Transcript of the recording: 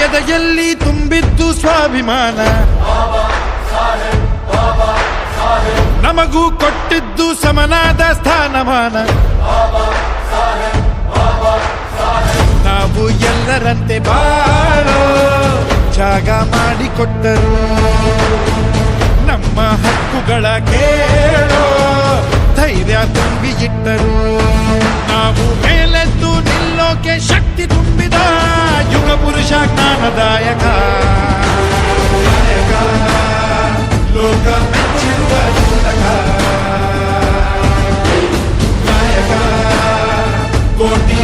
ಎದೆಯಲ್ಲಿ ತುಂಬಿದ್ದು ಸ್ವಾಭಿಮಾನ, ನಮಗೂ ಕೊಟ್ಟಿದ್ದು ಸಮನಾದ ಸ್ಥಾನಮಾನ. ನಾವು ಎಲ್ಲರಂತೆ ಬಾಳೋ ಜಾಗ ಮಾಡಿಕೊಟ್ಟರು, ನಮ್ಮ ಹಕ್ಕುಗಳ ಕೇಳೋ ಧೈರ್ಯ ತುಂಬಿ ಇಟ್ಟರು. ನಾವು ಮೇಲೆದ್ದು ನಿಲ್ಲೋಕೆ ಶಕ್ತಿ ತುಂಬಿದ ಯುಗ ಪುರುಷ ಜ್ಞಾನದಾಯಕ ನಾಯಕ, ಲೋಕ ಮೆಚ್ಚಿರುವ ಚಿಂತಕ ನಾಯಕ, ಕೋಟಿ